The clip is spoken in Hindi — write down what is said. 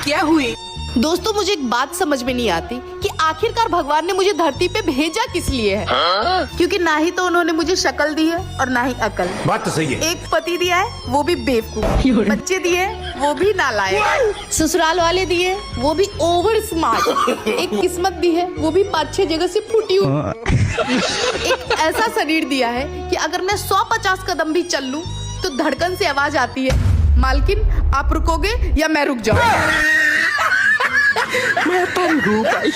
क्या हुई? दोस्तों मुझे एक बात समझ में नहीं आती कि आखिरकार भगवान ने मुझे धरती पे भेजा किस लिए है। क्योंकि ना ही तो उन्होंने मुझे शक्ल दी है और ना ही अकल। बात तो सही है। एक पति दिया है वो भी बेवकूफ, बच्चे दिए वो भी नालायक, ससुराल वाले दिए वो भी ओवर स्मार्ट, एक किस्मत दी है वो भी 5-6 जगह से फूटी हुई, एक ऐसा शरीर दिया है कि अगर मैं 150 कदम भी चल लूं तो धड़कन से आवाज आती है, मालकिन आप रुकोगे या मैं रुक जाऊं। मैं पर रू भाई।